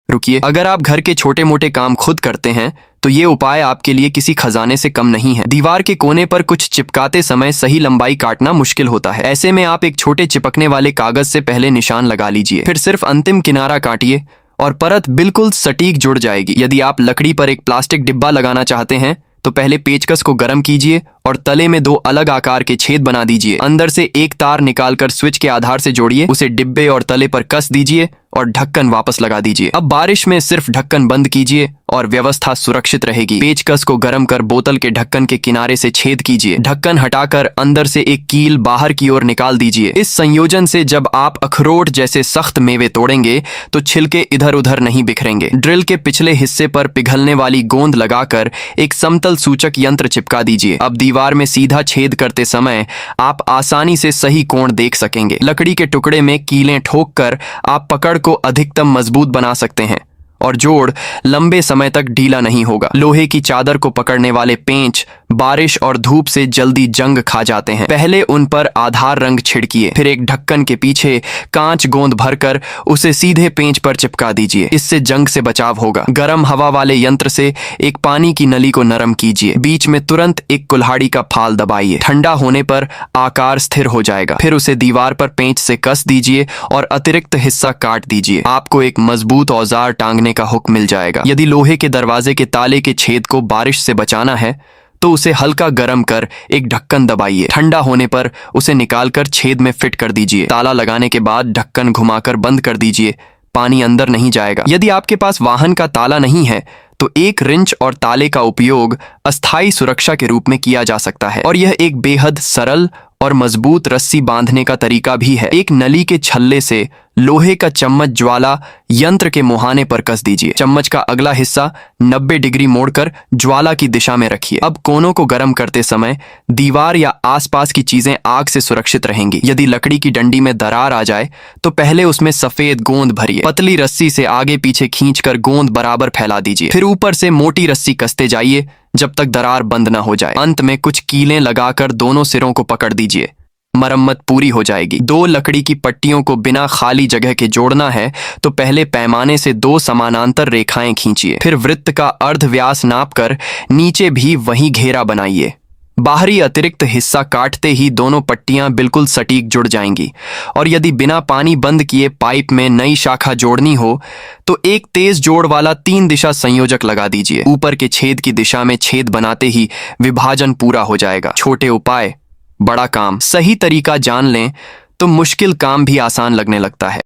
रुकिए, अगर आप घर के छोटे मोटे काम खुद करते हैं तो ये उपाय आपके लिए किसी खजाने से कम नहीं है। दीवार के कोने पर कुछ चिपकाते समय सही लंबाई काटना मुश्किल होता है। ऐसे में आप एक छोटे चिपकने वाले कागज से पहले निशान लगा लीजिए, फिर सिर्फ अंतिम किनारा काटिए और परत बिल्कुल सटीक जुड़ जाएगी। यदि आप लकड़ी पर एक प्लास्टिक डिब्बा लगाना चाहते हैं तो पहले पेचकस को गर्म कीजिए और तले में 2 अलग आकार के छेद बना दीजिए। अंदर से एक तार निकालकर स्विच के आधार से जोड़िए, उसे डिब्बे और तले पर कस दीजिए और ढक्कन वापस लगा दीजिए। अब बारिश में सिर्फ ढक्कन बंद कीजिए और व्यवस्था सुरक्षित रहेगी। पेचकस को गर्म कर बोतल के ढक्कन के किनारे से छेद कीजिए। ढक्कन हटाकर अंदर से एक कील बाहर की ओर निकाल दीजिए। इस संयोजन से जब आप अखरोट जैसे सख्त मेवे तोड़ेंगे तो छिलके इधर उधर नहीं बिखरेंगे। ड्रिल के पिछले हिस्से पर पिघलने वाली गोंद लगाकर एक समतल सूचक यंत्र चिपका दीजिए। अब दीवार में सीधा छेद करते समय आप आसानी से सही कोण देख सकेंगे। लकड़ी के टुकड़े में कीलें ठोककर आप पकड़ को अधिकतम मजबूत बना सकते हैं और जोड़ लंबे समय तक ढीला नहीं होगा। लोहे की चादर को पकड़ने वाले पेंच बारिश और धूप से जल्दी जंग खा जाते हैं। पहले उन पर आधार रंग छिड़किए, फिर एक ढक्कन के पीछे कांच गोंद भरकर उसे सीधे पेंच पर चिपका दीजिए। इससे जंग से बचाव होगा। गर्म हवा वाले यंत्र से एक पानी की नली को नरम कीजिए, बीच में तुरंत एक कुल्हाड़ी का फाल दबाइए। ठंडा होने पर आकार स्थिर हो जाएगा। फिर उसे दीवार पर पेंच से कस दीजिए और अतिरिक्त हिस्सा काट दीजिए। आपको एक मजबूत औजार टांगने का हुक्म मिल जाएगा। यदि लोहे के दरवाजे के ताले के छेद को बारिश से बचाना है तो उसे हल्का गर्म कर एक ढक्कन दबाइए। ठंडा होने पर उसे निकालकर छेद में फिट कर दीजिए। ताला लगाने के बाद ढक्कन घुमाकर बंद कर दीजिए, पानी अंदर नहीं जाएगा। यदि आपके पास वाहन का ताला नहीं है तो एक रिंच और ताले का उपयोग अस्थायी सुरक्षा के रूप में किया जा सकता है और यह एक बेहद सरल और मजबूत रस्सी बांधने का तरीका भी है। एक नली के छल्ले से लोहे का चम्मच ज्वाला यंत्र के मुहाने पर कस दीजिए। चम्मच का अगला हिस्सा 90 डिग्री मोड़कर ज्वाला की दिशा में रखिए। अब कोनों को गर्म करते समय दीवार या आसपास की चीजें आग से सुरक्षित रहेंगी। यदि लकड़ी की डंडी में दरार आ जाए तो पहले उसमें सफेद गोंद भरिए। पतली रस्सी से आगे पीछे खींचकर गोंद बराबर फैला दीजिए। फिर ऊपर से मोटी रस्सी कसते जाइए जब तक दरार बंद न हो जाए। अंत में कुछ कीलें लगाकर दोनों सिरों को पकड़ दीजिए। मरम्मत पूरी हो जाएगी। 2 लकड़ी की पट्टियों को बिना खाली जगह के जोड़ना है तो पहले पैमाने से 2 समानांतर रेखाएं खींचिए, फिर वृत्त का अर्ध व्यास नापकर नीचे भी वही घेरा बनाइए। बाहरी अतिरिक्त हिस्सा काटते ही दोनों पट्टियां बिल्कुल सटीक जुड़ जाएंगी। और यदि बिना पानी बंद किए पाइप में नई शाखा जोड़नी हो तो एक तेज जोड़ वाला 3 दिशा संयोजक लगा दीजिए। ऊपर के छेद की दिशा में छेद बनाते ही विभाजन पूरा हो जाएगा। छोटे उपाय बड़ा काम। सही तरीका जान लें तो मुश्किल काम भी आसान लगने लगता है।